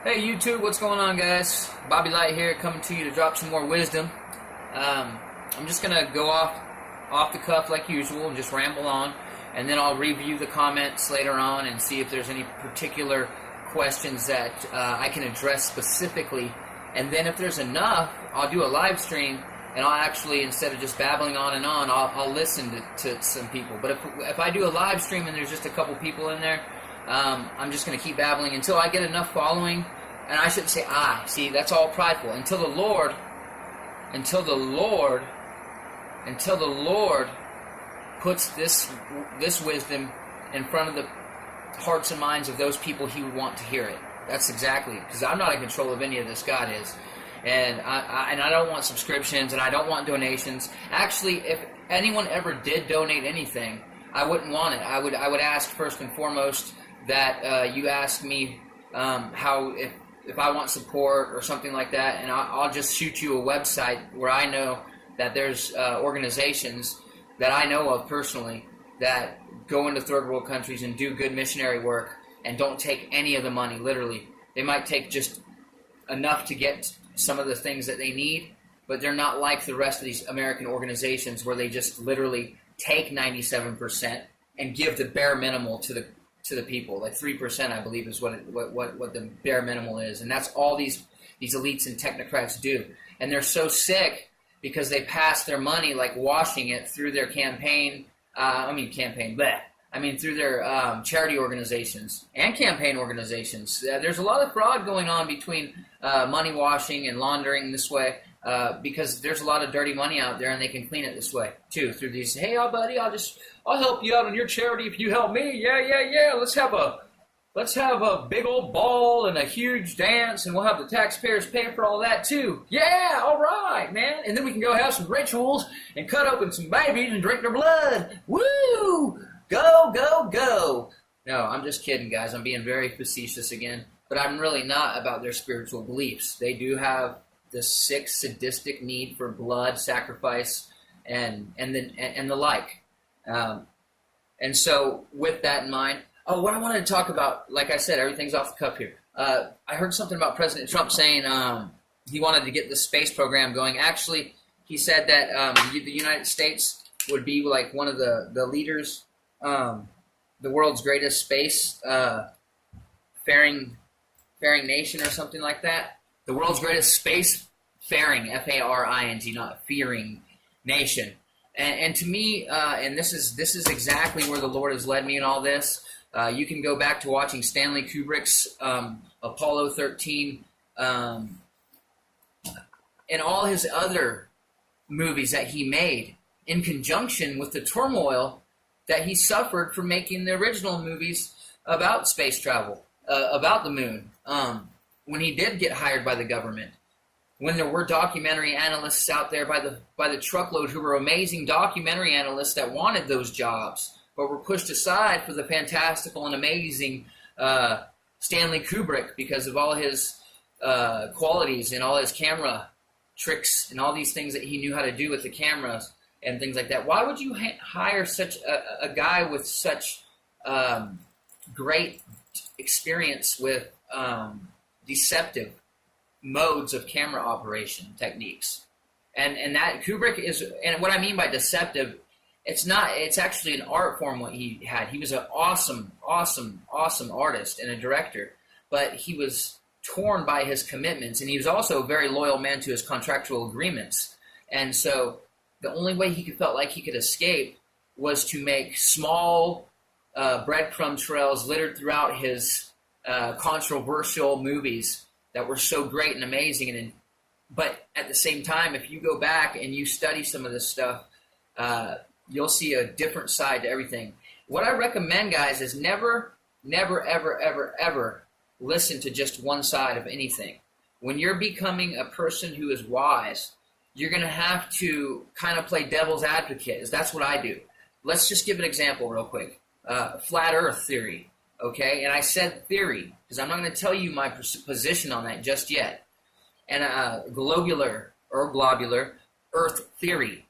Hey YouTube, what's going on, guys? Bobby Light here, coming to you to drop some more wisdom. I'm just gonna go off the cuff like usual and just ramble on, and then I'll review the comments later on and see if there's any particular questions that I can address specifically. And then if there's enough, I'll do a live stream, and I'll actually, instead of just babbling on and on, I'll listen to some people. But if I do a live stream and there's just a couple people in there, I'm just going to keep babbling until I get enough following, and I shouldn't say I. See, that's all prideful. Until the Lord puts this wisdom in front of the hearts and minds of those people He would want to hear it. That's exactly, because I'm not in control of any of this. God is, and I don't want subscriptions, and I don't want donations. Actually, if anyone ever did donate anything, I wouldn't want it. I would ask first and foremost that you ask me how if I want support or something like that, and I'll just shoot you a website where I know that there's organizations that I know of personally that go into third world countries and do good missionary work and don't take any of the money. Literally, they might take just enough to get some of the things that they need, but they're not like the rest of these American organizations where they just literally take 97% and give the bare minimal to the people. Like 3%, I believe, is what the bare minimal is, and that's all these elites and technocrats do. And they're so sick because they pass their money like washing it through their campaign. Through their charity organizations and campaign organizations. There's a lot of fraud going on between money washing and laundering this way. Because there's a lot of dirty money out there, and they can clean it this way too, through these. Hey, buddy, I'll help you out on your charity if you help me. Yeah. Let's have a big old ball and a huge dance, and we'll have the taxpayers pay for all that too. Yeah, all right, man. And then we can go have some rituals and cut open some babies and drink their blood. Woo! Go! No, I'm just kidding, guys. I'm being very facetious again, but I'm really not about their spiritual beliefs. They do have the sick, sadistic need for blood, sacrifice, and the like. And so, with that in mind, what I wanted to talk about, like I said, everything's off the cuff here. I heard something about President Trump saying he wanted to get the space program going. Actually, he said that the United States would be like one of the leaders, the world's greatest space faring nation or something like that. The world's greatest space-faring, F-A-R-I-N-G, not fearing, nation. And to me, and this is exactly where the Lord has led me in all this. You can go back to watching Stanley Kubrick's Apollo 13 and all his other movies that he made in conjunction with the turmoil that he suffered from making the original movies about space travel, about the moon. When he did get hired by the government, when there were documentary analysts out there by the truckload who were amazing documentary analysts that wanted those jobs, but were pushed aside for the fantastical and amazing Stanley Kubrick because of all his qualities and all his camera tricks and all these things that he knew how to do with the cameras and things like that. Why would you hire such a guy with such great experience with deceptive modes of camera operation techniques? And that Kubrick is, and what I mean by deceptive, it's actually an art form what he had. He was an awesome artist and a director, but he was torn by his commitments, and he was also a very loyal man to his contractual agreements. And so the only way he felt like he could escape was to make small breadcrumb trails littered throughout his controversial movies that were so great and amazing. But at the same time, if you go back and you study some of this stuff, you'll see a different side to everything. What I recommend, guys, is never, ever listen to just one side of anything. When you're becoming a person who is wise, you're going to have to kind of play devil's advocate. That's what I do. Let's just give an example real quick. Flat Earth theory, okay? And I said theory because I'm not going to tell you my position on that just yet. And globular Earth theory.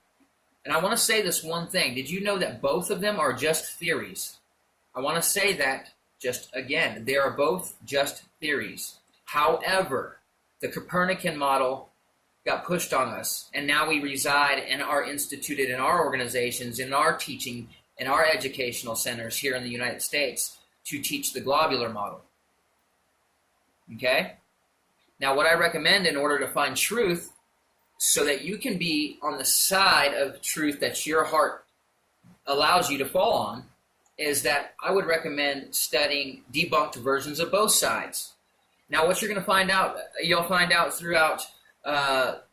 And I want to say this one thing. Did you know that both of them are just theories? I want to say that just again. They are both just theories. However, the Copernican model got pushed on us, and now we reside and are instituted in our organizations, in our teaching, in our educational centers here in the United States to teach the globular model. Okay? Now, what I recommend in order to find truth, so that you can be on the side of truth that your heart allows you to fall on, is that I would recommend studying debunked versions of both sides. Now, what you're going to find out, you'll find out throughout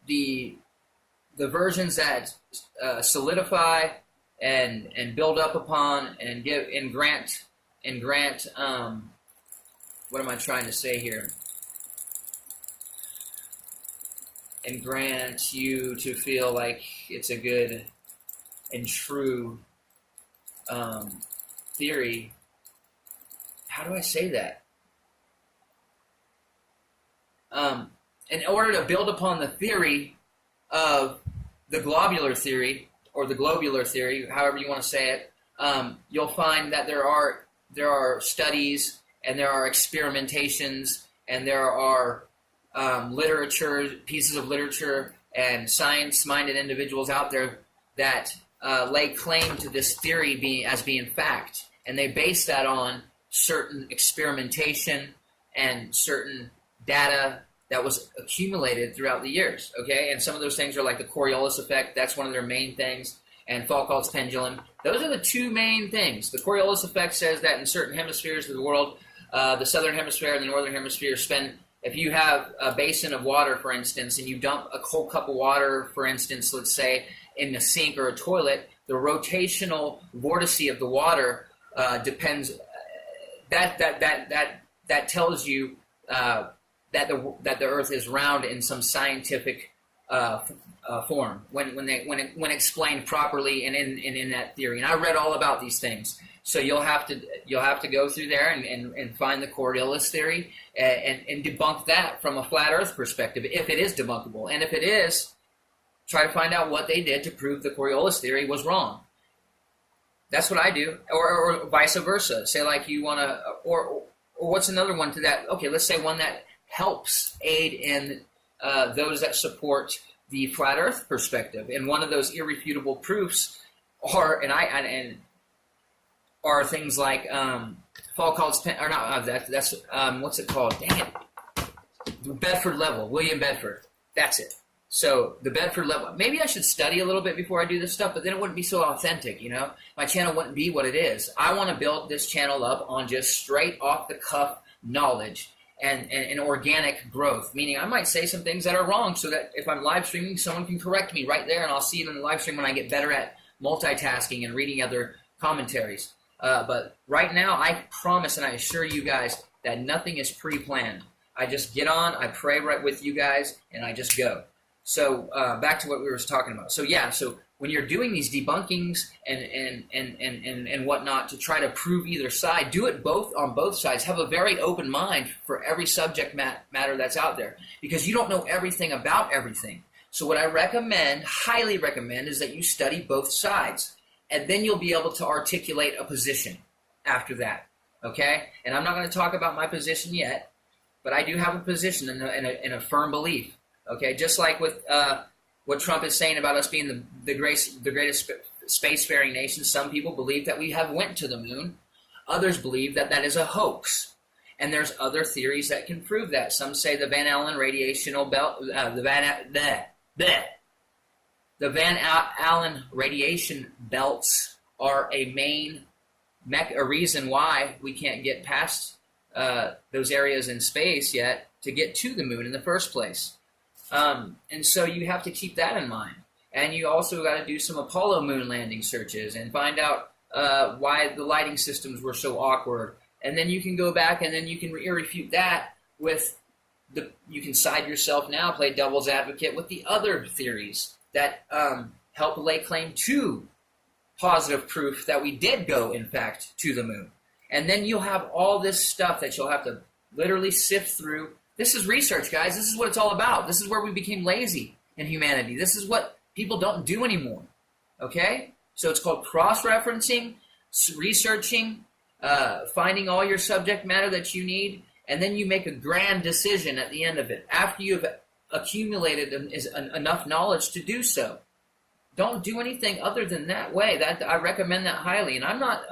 the versions that solidify and build up upon and give and grant what am I trying to say here? And grant you to feel like it's a good and true theory. How do I say that? In order to build upon the theory of the globular theory, or the globular theory, however you want to say it, you'll find that there are studies, and there are experimentations, and there are literature, pieces of literature, and science-minded individuals out there that lay claim to this theory as being fact, and they base that on certain experimentation and certain data that was accumulated throughout the years, okay? And some of those things are like the Coriolis effect. That's one of their main things. And Foucault's pendulum. Those are the two main things. The Coriolis effect says that in certain hemispheres of the world, the southern hemisphere and the northern hemisphere if you have a basin of water, for instance, and you dump a cold cup of water, for instance, let's say, in a sink or a toilet, the rotational vorticity of the water depends. That tells you that the Earth is round in some scientific form when explained properly and in that theory. And I read all about these things. So you'll have to go through there and find the Coriolis theory and debunk that from a flat Earth perspective, if it is debunkable. And if it is, try to find out what they did to prove the Coriolis theory was wrong. That's what I do, or vice versa. Say like you want to, or what's another one to that? Okay, let's say one that helps aid in those that support the flat Earth perspective. And one of those irrefutable proofs are things like Foucault's or not that's what's it called? Dang it, the Bedford level, William Bedford. That's it. So the Bedford level. Maybe I should study a little bit before I do this stuff, but then it wouldn't be so authentic, you know? My channel wouldn't be what it is. I want to build this channel up on just straight off the cuff knowledge and organic growth, meaning I might say some things that are wrong so that if I'm live streaming, someone can correct me right there, and I'll see it in the live stream when I get better at multitasking and reading other commentaries. But right now, I promise and I assure you guys that nothing is pre-planned. I just get on, I pray right with you guys, and I just go. So back to what we were talking about. So yeah, so when you're doing these debunkings and whatnot to try to prove either side, do it on both sides. Have a very open mind for every subject matter that's out there, because you don't know everything about everything. So what I recommend, highly recommend, is that you study both sides, and then you'll be able to articulate a position after that. Okay? And I'm not going to talk about my position yet, but I do have a position and a firm belief. Okay, just like with what Trump is saying about us being the greatest spacefaring nation, some people believe that we have went to the moon. Others believe that that is a hoax, and there's other theories that can prove that. Some say the Van Allen radiational belt, the Van Allen radiation belts are a main a reason why we can't get past those areas in space yet to get to the moon in the first place. And so you have to keep that in mind. And you also got to do some Apollo moon landing searches and find out why the lighting systems were so awkward. And then you can go back and then you can refute that with you can side yourself now, play devil's advocate with the other theories that help lay claim to positive proof that we did go, in fact, to the moon. And then you'll have all this stuff that you'll have to literally sift through. This is research, guys. This is what it's all about. This is where we became lazy in humanity. This is what people don't do anymore. Okay? So it's called cross-referencing, researching, finding all your subject matter that you need, and then you make a grand decision at the end of it, after you've accumulated enough knowledge to do so. Don't do anything other than that way. That I recommend that highly. And I'm not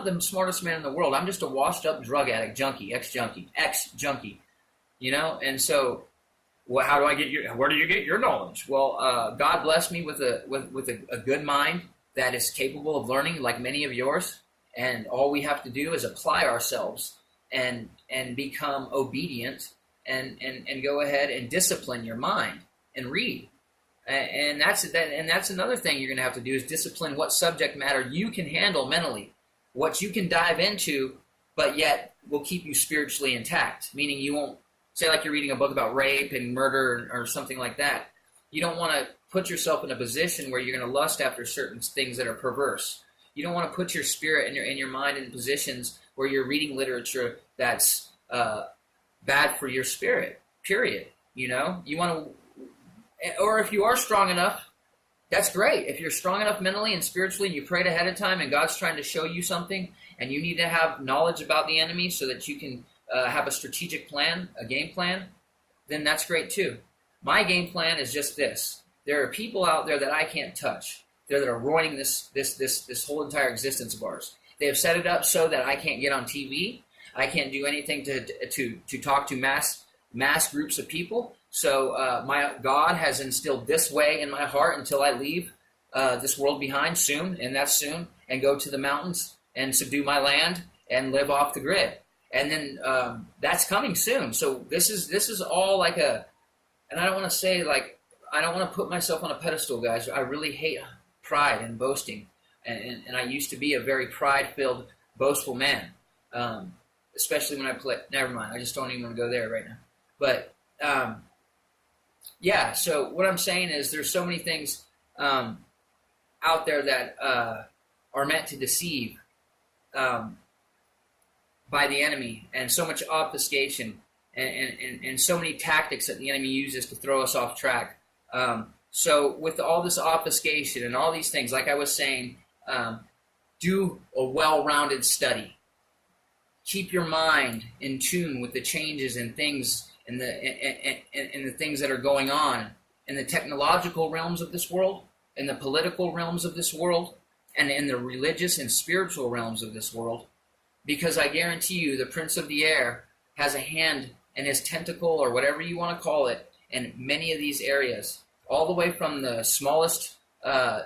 the smartest man in the world. I'm just a washed up drug addict, ex-junkie. You know. And so, well, how do I get your? Where do you get your knowledge? Well, God blessed me with a good mind that is capable of learning, like many of yours. And all we have to do is apply ourselves and become obedient and go ahead and discipline your mind and read. And that's another thing you're going to have to do, is discipline what subject matter you can handle mentally, what you can dive into, but yet will keep you spiritually intact. Meaning you won't, say like you're reading a book about rape and murder or something like that. You don't want to put yourself in a position where you're going to lust after certain things that are perverse. You don't want to put your spirit and your mind in positions where you're reading literature that's bad for your spirit, period. You know, you want to, or if you are strong enough, that's great. If you're strong enough mentally and spiritually, and you prayed ahead of time and God's trying to show you something, and you need to have knowledge about the enemy so that you can have a strategic plan, a game plan, then that's great too. My game plan is just this. There are people out there that I can't touch. That are ruining this whole entire existence of ours. They have set it up so that I can't get on TV. I can't do anything to talk to mass groups of people. So my God has instilled this way in my heart until I leave this world behind soon, and that's soon, and go to the mountains and subdue my land and live off the grid. And then that's coming soon. So this is all like a, and I don't want to say like, I don't want to put myself on a pedestal, guys. I really hate pride and boasting, and I used to be a very pride-filled, boastful man, especially when I play. Never mind, I just don't even want to go there right now. But yeah, so what I'm saying is there's so many things out there that are meant to deceive by the enemy, and so much obfuscation, and so many tactics that the enemy uses to throw us off track. So with all this obfuscation and all these things, like I was saying, do a well-rounded study. Keep your mind in tune with the changes and things and the things that are going on in the technological realms of this world, in the political realms of this world, and in the religious and spiritual realms of this world. Because I guarantee you, the Prince of the Air has a hand in his tentacle, or whatever you want to call it, in many of these areas. All the way from the smallest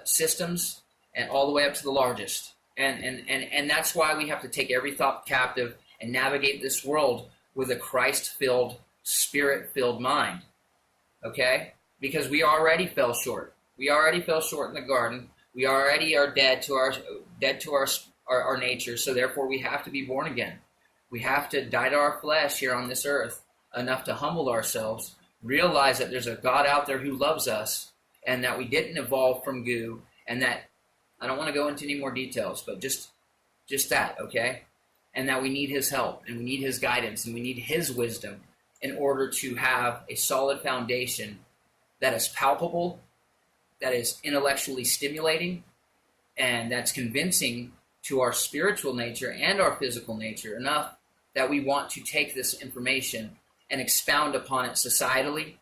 systems and all the way up to the largest. And that's why we have to take every thought captive and navigate this world with a Christ-filled, Spirit-filled mind. Okay? Because we already fell short. We already fell short in the garden. We already are dead to our nature, so therefore we have to be born again. We have to die to our flesh here on this earth enough to humble ourselves, realize that there's a God out there who loves us, and that we didn't evolve from goo, and that, I don't want to go into any more details, but just that, okay? And that we need his help, and we need his guidance, and we need his wisdom in order to have a solid foundation that is palpable, that is intellectually stimulating, and that's convincing to our spiritual nature and our physical nature enough that we want to take this information and expound upon it societally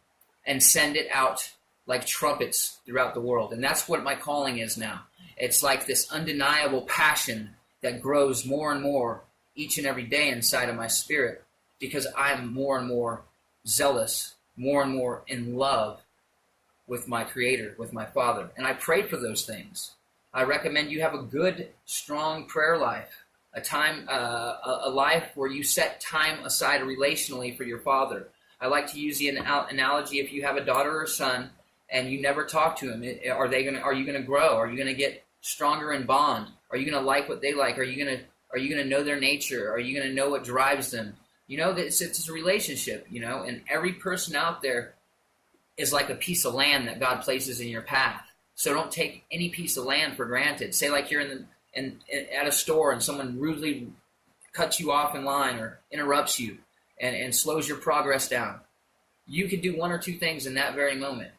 and send it out like trumpets throughout the world. And that's what my calling is now. It's like this undeniable passion that grows more and more each and every day inside of my spirit, because I'm more and more zealous, more and more in love with my Creator, with my Father. And I pray for those things. I recommend you have a good, strong prayer life. A life where you set time aside relationally for your Father. I like to use the analogy: if you have a daughter or son and you never talk to them, are you going to grow? Are you going to get stronger in bond? Are you going to like what they like? Are you going to know their nature? Are you going to know what drives them? You know, it's a relationship. You know, and every person out there is like a piece of land that God places in your path. So don't take any piece of land for granted. Say like you're at a store and someone rudely cuts you off in line or interrupts you and slows your progress down. You could do one or two things in that very moment.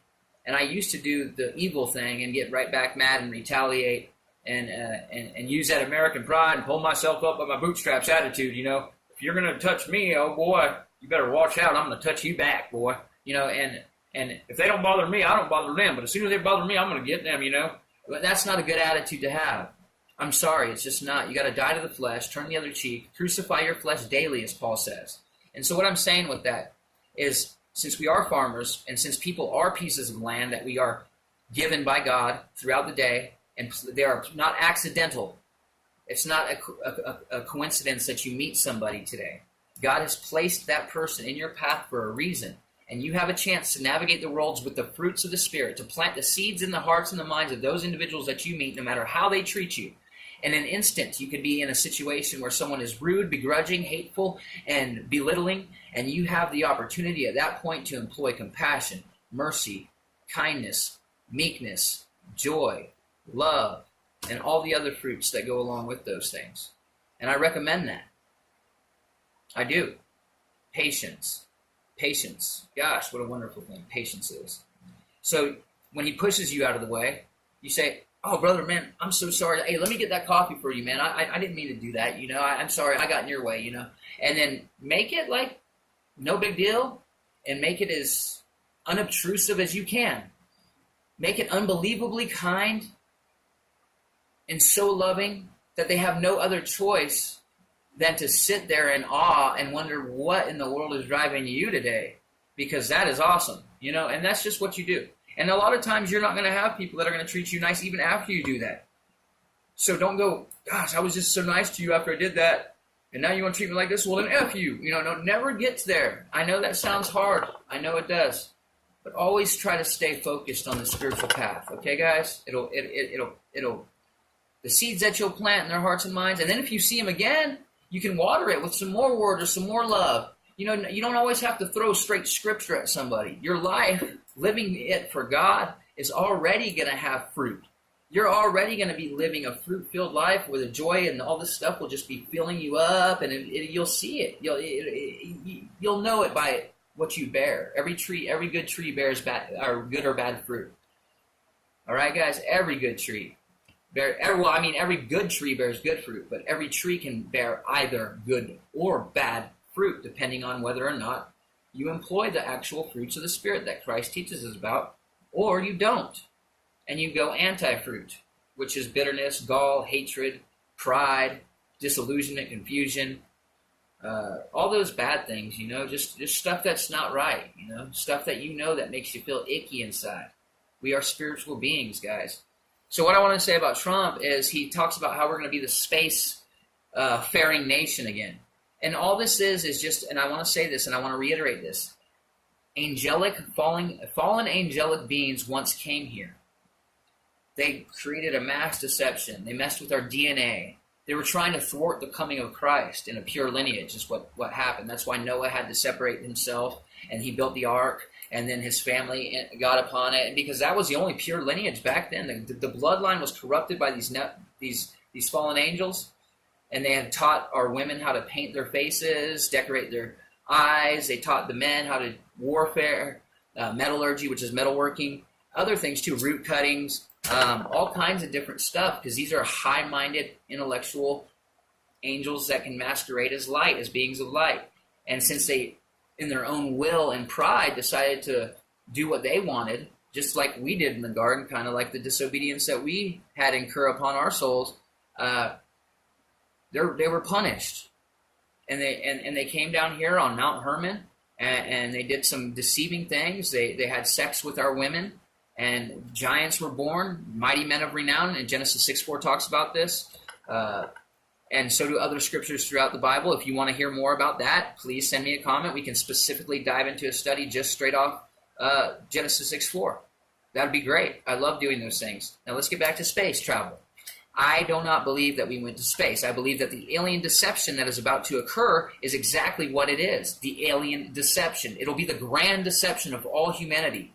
And I used to do the evil thing and get right back mad and retaliate and use that American pride and pull myself up by my bootstraps attitude, you know. if you're going to touch me, oh boy, you better watch out. I'm going to touch you back, boy. And if they don't bother me, I don't bother them. But as soon as they bother me, I'm going to get them, But that's not a good attitude to have. I'm sorry, it's just not. You got to die to the flesh, turn the other cheek, crucify your flesh daily, as Paul says. And so what I'm saying with that is, since we are farmers, and since people are pieces of land that we are given by God throughout the day, and they are not accidental. It's not a coincidence that you meet somebody today. God has placed that person in your path for a reason. And you have a chance to navigate the worlds with the fruits of the Spirit, to plant the seeds in the hearts and the minds of those individuals that you meet, no matter how they treat you. In an instant, you could be in a situation where someone is rude, begrudging, hateful, and belittling, and you have the opportunity at that point to employ compassion, mercy, kindness, meekness, joy, love, and all the other fruits that go along with those things. And I recommend that. I do. Patience. Gosh, what a wonderful thing patience is. So when he pushes you out of the way, you say, oh, brother, man, I'm so sorry. Hey, let me get that coffee for you, man. I didn't mean to do that. I'm sorry. I got in your way, And then make it like no big deal, and make it as unobtrusive as you can. Make it unbelievably kind and so loving that they have no other choice than to sit there in awe and wonder what in the world is driving you today, because that is awesome, and that's just what you do. And a lot of times you're not going to have people that are going to treat you nice even after you do that. So don't go, gosh, I was just so nice to you after I did that, and now you want to treat me like this? Well, then F you. Don't never get there. I know that sounds hard. I know it does. But always try to stay focused on the spiritual path. Okay, guys? It'll the seeds that you'll plant in their hearts and minds, and then if you see them again, you can water it with some more word or some more love. You don't always have to throw straight scripture at somebody. Your life, living it for God, is already going to have fruit. You're already going to be living a fruit-filled life where the joy and all this stuff will just be filling you up, and you'll see it. You'll know it by what you bear. Every good tree bears good or bad fruit. All right, guys? Every good tree. Every good tree bears good fruit, but every tree can bear either good or bad fruit, depending on whether or not you employ the actual fruits of the Spirit that Christ teaches us about, or you don't. And you go anti-fruit, which is bitterness, gall, hatred, pride, disillusionment, confusion, all those bad things, just stuff that's not right, stuff that that makes you feel icky inside. We are spiritual beings, guys. So what I want to say about Trump is he talks about how we're going to be the space-faring nation again. And all this is just, and I want to say this, and I want to reiterate this, fallen angelic beings once came here. They created a mass deception. They messed with our DNA. They were trying to thwart the coming of Christ in a pure lineage, is what happened. That's why Noah had to separate himself, and he built the ark, and then his family got upon it. And because that was the only pure lineage back then. The bloodline was corrupted by these fallen angels, and they had taught our women how to paint their faces, decorate their eyes. They taught the men how to warfare, metallurgy, which is metalworking, other things too, root cuttings, all kinds of different stuff, because these are high-minded, intellectual angels that can masquerade as light, as beings of light. And since they, in their own will and pride, decided to do what they wanted, just like we did in the garden, kind of like the disobedience that we had incur upon our souls, they were punished. And they came down here on Mount Hermon, and they did some deceiving things. They had sex with our women, and giants were born, mighty men of renown, and Genesis 6:4 talks about this. And so do other scriptures throughout the Bible. If you want to hear more about that, please send me a comment. We can specifically dive into a study just straight off Genesis 6:4. That would be great. I love doing those things. Now let's get back to space travel. I do not believe that we went to space. I believe that the alien deception that is about to occur is exactly what it is, the alien deception. It'll be the grand deception of all humanity.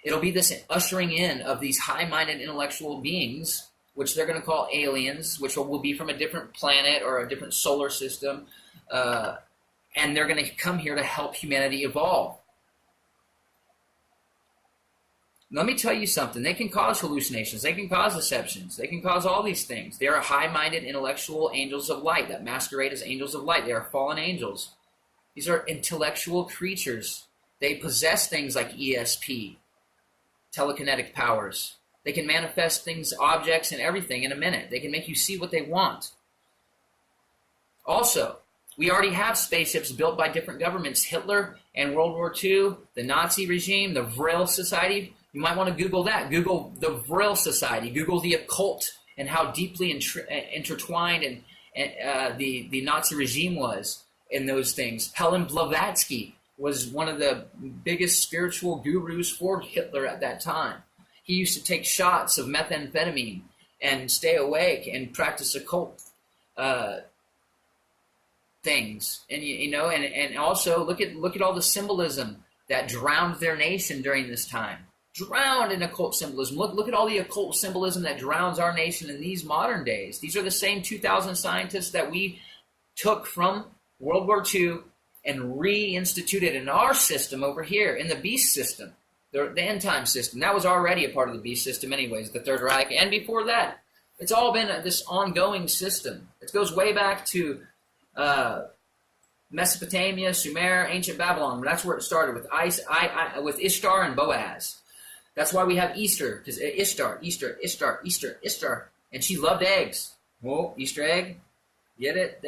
It'll be this ushering in of these high-minded intellectual beings, which they're going to call aliens, which will be from a different planet or a different solar system, and they're going to come here to help humanity evolve. Let me tell you something. They can cause hallucinations. They can cause deceptions. They can cause all these things. They are high-minded, intellectual angels of light that masquerade as angels of light. They are fallen angels. These are intellectual creatures. They possess things like ESP, telekinetic powers. They can manifest things, objects, and everything in a minute. They can make you see what they want. Also, we already have spaceships built by different governments. Hitler and World War II, the Nazi regime, the Vril Society. You might want to Google that. Google the Vril Society. Google the occult and how deeply intertwined and the Nazi regime was in those things. Helen Blavatsky was one of the biggest spiritual gurus for Hitler at that time. He used to take shots of methamphetamine and stay awake and practice occult things. And and also look at all the symbolism that drowned their nation during this time. Drowned in occult symbolism. Look at all the occult symbolism that drowns our nation in these modern days. These are the same 2,000 scientists that we took from World War II and reinstituted in our system over here, in the beast system, the end time system. That was already a part of the beast system anyways, the Third Reich. And before that, it's all been this ongoing system. It goes way back to Mesopotamia, Sumer, ancient Babylon. That's where it started with Ishtar and Boaz. That's why we have Easter, because Ishtar, and she loved eggs. Whoa, Easter egg, get it?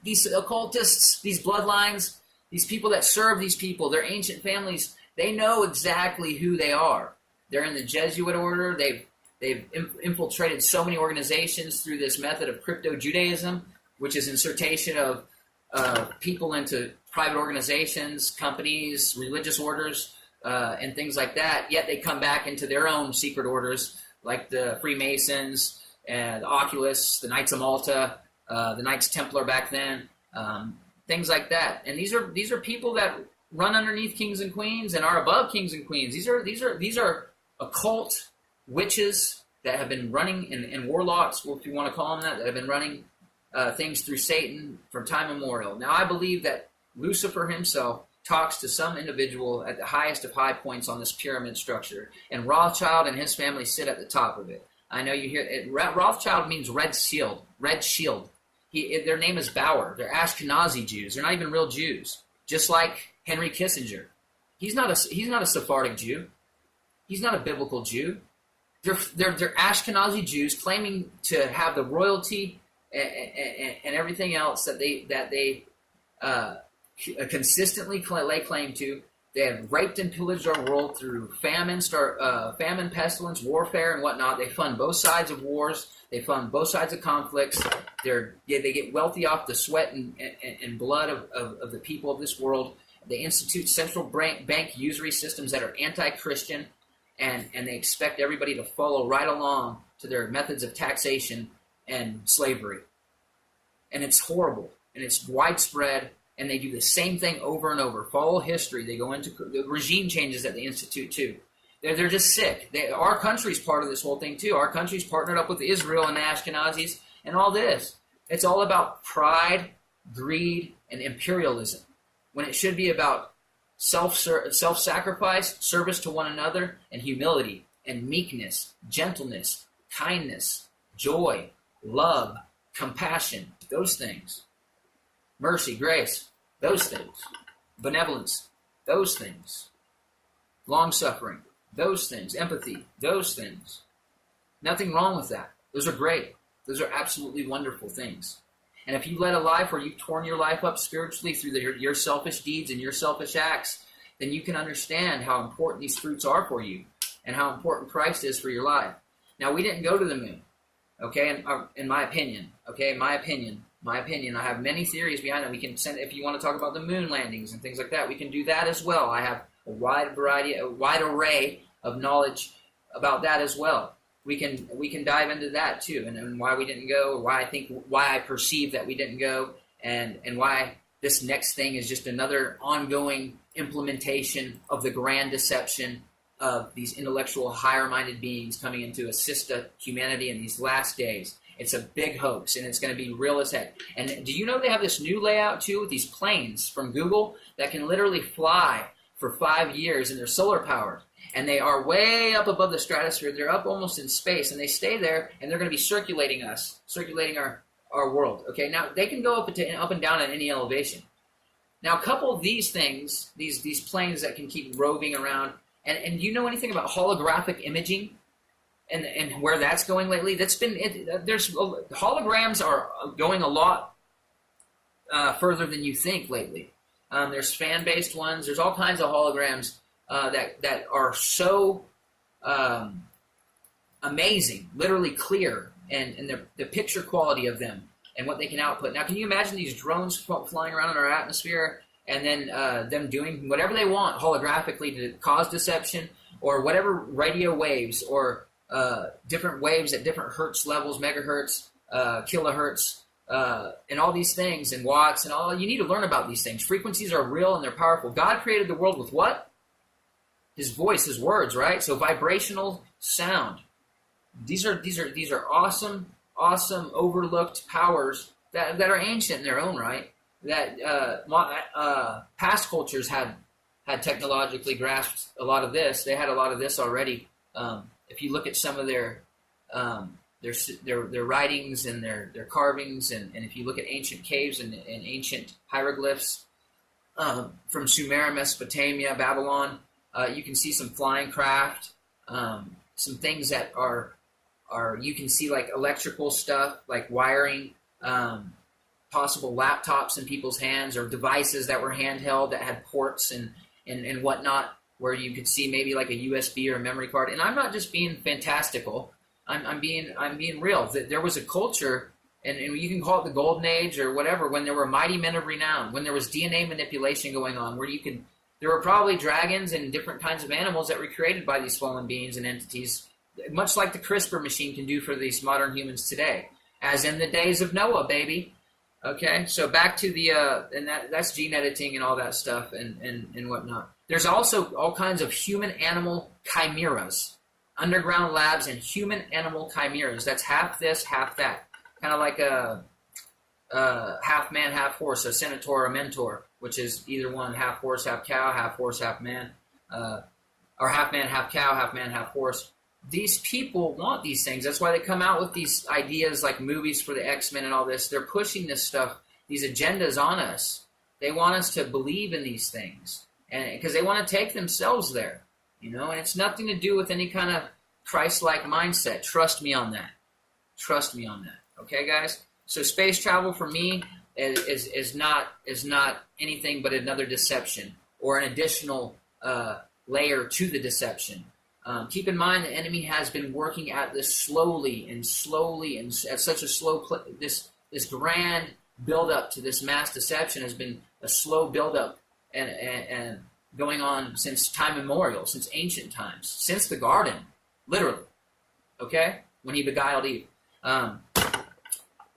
These occultists, these bloodlines, these people that serve these people, their ancient families, they know exactly who they are. They're in the Jesuit order. They've infiltrated so many organizations through this method of crypto-Judaism, which is insertion of people into private organizations, companies, religious orders, and things like that. Yet they come back into their own secret orders, like the Freemasons and the Oculists, the Knights of Malta, the Knights Templar back then, things like that. And these are people that run underneath kings and queens and are above kings and queens. These are occult witches that have been running, and warlocks, if you want to call them that have been running things through Satan from time immemorial. Now, I believe that Lucifer himself talks to some individual at the highest of high points on this pyramid structure, and Rothschild and his family sit at the top of it. I know you hear it. Rothschild means red shield. Their name is Bauer. They're Ashkenazi Jews. They're not even real Jews. Just like Henry Kissinger. He's not a Sephardic Jew. He's not a biblical Jew. They're Ashkenazi Jews claiming to have the royalty and everything else that they consistently lay claim to. They have raped and pillaged our world through famine, pestilence, warfare, and whatnot. They fund both sides of wars. They fund both sides of conflicts. They get wealthy off the sweat and blood of the people of this world. They institute central bank usury systems that are anti-Christian, and they expect everybody to follow right along to their methods of taxation and slavery. And it's horrible, and it's widespread. And they do the same thing over and over. Follow history. They go into the regime changes that they institute too. They're just sick. Our country's part of this whole thing too. Our country's partnered up with Israel and the Ashkenazis and all this. It's all about pride, greed, and imperialism, when it should be about self-sacrifice, service to one another, and humility, and meekness, gentleness, kindness, joy, love, compassion, those things. Mercy, grace, those things. Benevolence, those things. Long-suffering, those things. Empathy, those things. Nothing wrong with that. Those are great. Those are absolutely wonderful things. And if you led a life where you've torn your life up spiritually through your selfish deeds and your selfish acts, then you can understand how important these fruits are for you and how important Christ is for your life. Now, we didn't go to the moon, okay, in my opinion, I have many theories behind it. We can send, if you want to talk about the moon landings and things like that, we can do that as well. I have a wide array of knowledge about that as well. We can dive into that too, and why we didn't go, why I perceive that we didn't go, and why this next thing is just another ongoing implementation of the grand deception of these intellectual, higher-minded beings coming in to assist humanity in these last days. It's a big hoax, and it's going to be real as heck. And do you know they have this new layout, too, with these planes from Google that can literally fly for 5 years, and they're solar powered. And they are way up above the stratosphere. They're up almost in space, and they stay there, and they're going to be circulating our world. Okay, now they can go up and down at any elevation. Now, couple these things, these planes that can keep roving around, and do you know anything about holographic imaging and where that's going lately? Holograms are going a lot further than you think lately. There's fan-based ones. There's all kinds of holograms that are so amazing, literally clear, and the picture quality of them and what they can output. Now, can you imagine these drones flying around in our atmosphere and then them doing whatever they want holographically to cause deception, or whatever radio waves or different waves at different hertz levels, megahertz, kilohertz, and all these things, and watts, and all. You need to learn about these things. Frequencies are real and they're powerful. God created the world with what? His voice, his words, right? So vibrational sound. These are awesome overlooked powers that are ancient in their own right. That past cultures had technologically grasped a lot of this. They had a lot of this already. If you look at some of their writings and their carvings, and if you look at ancient caves and ancient hieroglyphs from Sumer, Mesopotamia, Babylon, you can see some flying craft, some things that are you can see like electrical stuff, like wiring, possible laptops in people's hands, or devices that were handheld that had ports and whatnot, where you could see maybe like a USB or a memory card. And I'm not just being fantastical. I'm being real. There was a culture, and you can call it the Golden Age or whatever, when there were mighty men of renown, when there was DNA manipulation going on, where there were probably dragons and different kinds of animals that were created by these fallen beings and entities, much like the CRISPR machine can do for these modern humans today, as in the days of Noah, baby. Okay, so back to the and that's gene editing and all that stuff and whatnot. There's also all kinds of human-animal chimeras, underground labs and human-animal chimeras. That's half this, half that, kind of like a half man, half horse, a centaur, a mentor, which is either one, half horse, half cow, half horse, half man, or half man, half cow, half man, half horse. These people want these things. That's why they come out with these ideas like movies for the X-Men and all this. They're pushing this stuff, these agendas on us. They want us to believe in these things, and because they want to take themselves there, and it's nothing to do with any kind of Christ-like mindset. Trust me on that. Trust me on that. Okay, guys? So space travel for me is not anything but another deception, or an additional layer to the deception. Keep in mind, the enemy has been working at this slowly and at such a slow this grand build-up to this mass deception has been a slow build-up and going on since time immemorial, since ancient times, since the garden, literally. Okay? When he beguiled Eve.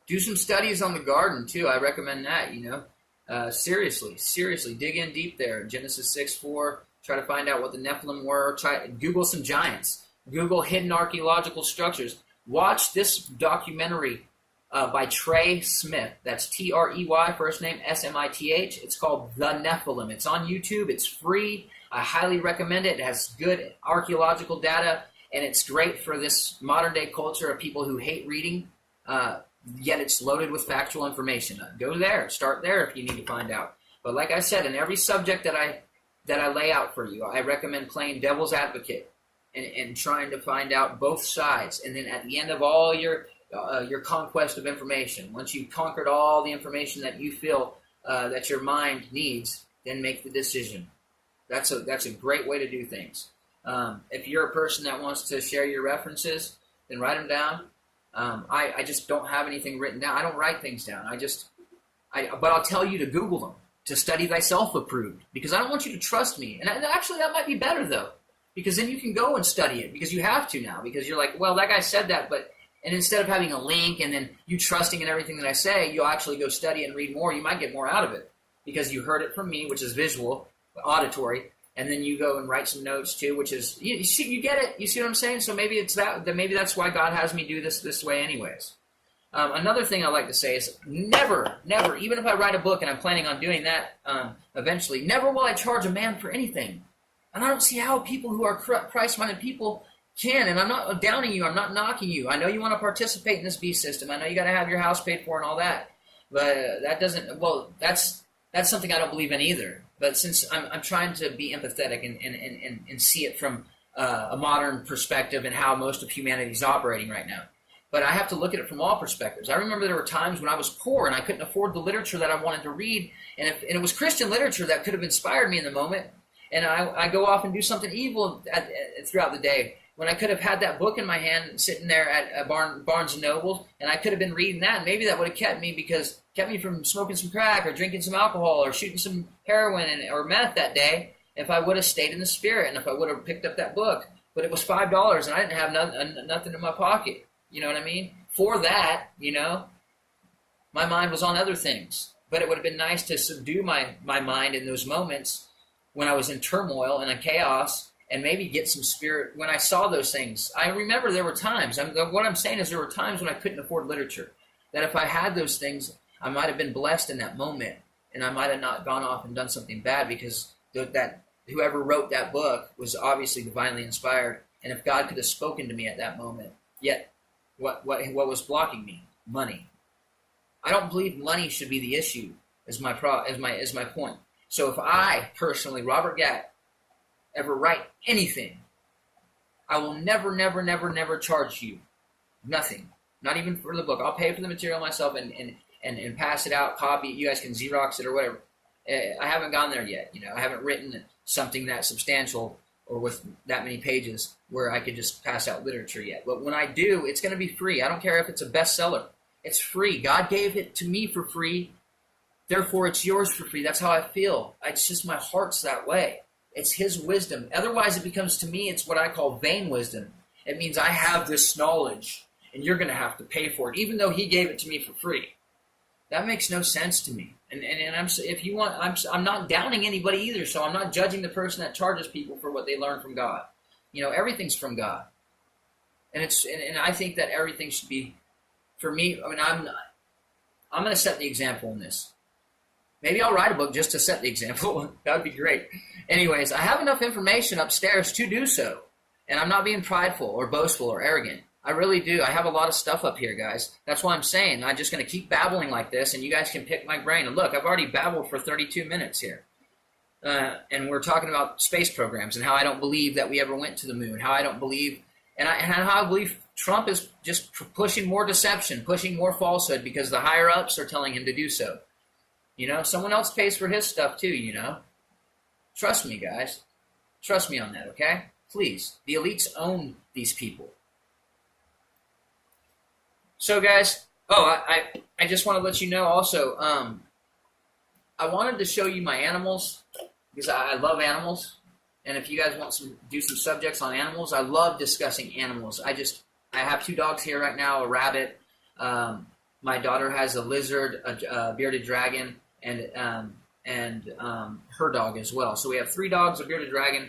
Do some studies on the garden, too. I recommend that, Seriously, dig in deep there. Genesis 6:4. Try to find out what the Nephilim were. Google some giants. Google hidden archaeological structures. Watch this documentary by Trey Smith. That's Trey, first name Smith. It's called The Nephilim. It's on YouTube. It's free. I highly recommend it. It has good archaeological data, and it's great for this modern-day culture of people who hate reading, yet it's loaded with factual information. Go there. Start there if you need to find out. But like I said, in every subject that I lay out for you, I recommend playing devil's advocate and trying to find out both sides. And then at the end of all your conquest of information, once you've conquered all the information that you feel that your mind needs, then make the decision. That's a great way to do things. If you're a person that wants to share your references, then write them down. I just don't have anything written down. I don't write things down. But I'll tell you to Google them. To study thyself approved, because I don't want you to trust me. And actually, that might be better, though, because then you can go and study it, because you have to now, because you're like, well, that guy said that, and instead of having a link and then you trusting in everything that I say, you'll actually go study and read more. You might get more out of it, because you heard it from me, which is visual, auditory, and then you go and write some notes, too, which is, you see, you get it? You see what I'm saying? So maybe it's maybe that's why God has me do this way anyways. Another thing I like to say is never, never, even if I write a book and I'm planning on doing that eventually, never will I charge a man for anything. And I don't see how people who are Christ-minded people can. And I'm not downing you. I'm not knocking you. I know you want to participate in this beast system. I know you got to have your house paid for and all that. But that doesn't. Well, that's something I don't believe in either. But since I'm trying to be empathetic and see it from a modern perspective and how most of humanity is operating right now. But I have to look at it from all perspectives. I remember there were times when I was poor and I couldn't afford the literature that I wanted to read, and it was Christian literature that could have inspired me in the moment. And I go off and do something evil throughout the day when I could have had that book in my hand sitting there at Barnes and Noble, and I could have been reading that. And maybe that would have kept me from smoking some crack or drinking some alcohol or shooting some heroin or meth that day if I would have stayed in the Spirit and if I would have picked up that book. But it was $5 and I didn't have nothing in my pocket. You know what I mean? For that, my mind was on other things. But it would have been nice to subdue my mind in those moments when I was in turmoil and in chaos and maybe get some spirit when I saw those things. I remember there were times, what I'm saying is there were times when I couldn't afford literature. That if I had those things, I might have been blessed in that moment and I might have not gone off and done something bad because that whoever wrote that book was obviously divinely inspired. And if God could have spoken to me at that moment, yet what was blocking me? Money. I don't believe money should be the issue. Is my point. So if I personally, Robert Gatt, ever write anything, I will never, never, never, never charge you. Nothing. Not even for the book. I'll pay for the material myself and pass it out, copy it. You guys can Xerox it or whatever. I haven't gone there yet. I haven't written something that substantial or with that many pages where I could just pass out literature yet. But when I do, it's going to be free. I don't care if it's a bestseller. It's free. God gave it to me for free. Therefore, it's yours for free. That's how I feel. It's just my heart's that way. It's His wisdom. Otherwise, it becomes, to me, it's what I call vain wisdom. It means I have this knowledge, and you're going to have to pay for it, even though He gave it to me for free. That makes no sense to me. And if you want, I'm not downing anybody either. So I'm not judging the person that charges people for what they learn from God. Everything's from God, and I think that everything should be, for me. I mean, I'm going to set the example in this. Maybe I'll write a book just to set the example. That would be great. Anyways, I have enough information upstairs to do so, and I'm not being prideful or boastful or arrogant. I really do. I have a lot of stuff up here, guys. That's why I'm saying I'm just going to keep babbling like this, and you guys can pick my brain. And look, I've already babbled for 32 minutes here. And we're talking about space programs and how I don't believe that we ever went to the moon, how I don't believe, and how I believe Trump is just pushing more deception, pushing more falsehood because the higher-ups are telling him to do so. Someone else pays for his stuff too, Trust me, guys. Trust me on that, okay? Please. The elites own these people. So, guys, I just want to let you know also, I wanted to show you my animals because I love animals. And if you guys want to do some subjects on animals, I love discussing animals. I have 2 dogs here right now, a rabbit. My daughter has a lizard, a bearded dragon, and her dog as well. So we have 3 dogs, a bearded dragon,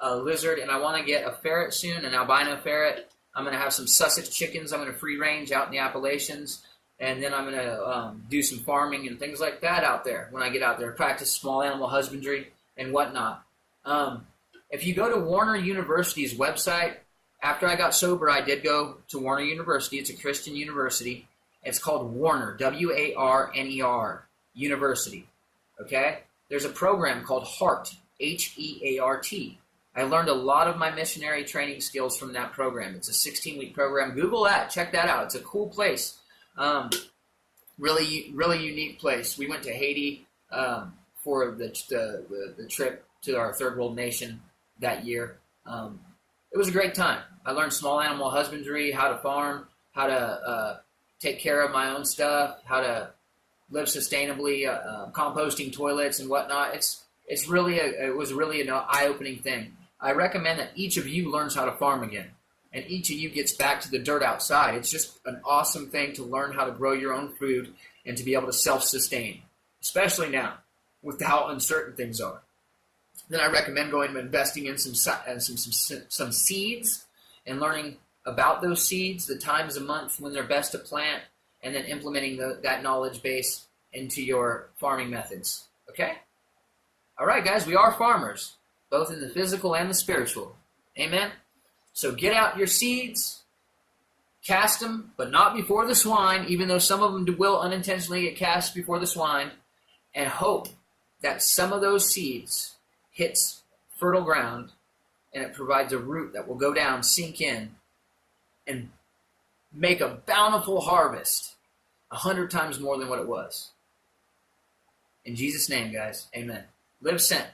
a lizard, and I want to get a ferret soon, an albino ferret. I'm going to have some Sussex chickens. I'm going to free range out in the Appalachians. And then I'm going to do some farming and things like that out there when I get out there, practice small animal husbandry and whatnot. If you go to Warner University's website, after I got sober, I did go to Warner University. It's a Christian university. It's called Warner, W-A-R-N-E-R, University. Okay? There's a program called HEART, H-E-A-R-T. I learned a lot of my missionary training skills from that program. It's a 16-week program. Google that. Check that out. It's a cool place. Really, really unique place. We went to Haiti for the trip to our third world nation that year. It was a great time. I learned small animal husbandry, how to farm, how to take care of my own stuff, how to live sustainably, composting toilets and whatnot. It was really an eye-opening thing. I recommend that each of you learns how to farm again, and each of you gets back to the dirt outside. It's just an awesome thing to learn how to grow your own food and to be able to self-sustain, especially now with how uncertain things are. Then I recommend going and investing in some seeds and learning about those seeds, the times a month when they're best to plant, and then implementing that knowledge base into your farming methods. Okay? All right, guys, we are farmers, both in the physical and the spiritual. Amen? So get out your seeds, cast them, but not before the swine, even though some of them will unintentionally get cast before the swine, and hope that some of those seeds hits fertile ground, and it provides a root that will go down, sink in, and make a bountiful harvest 100 times more than what it was. In Jesus' name, guys, amen. Live sent.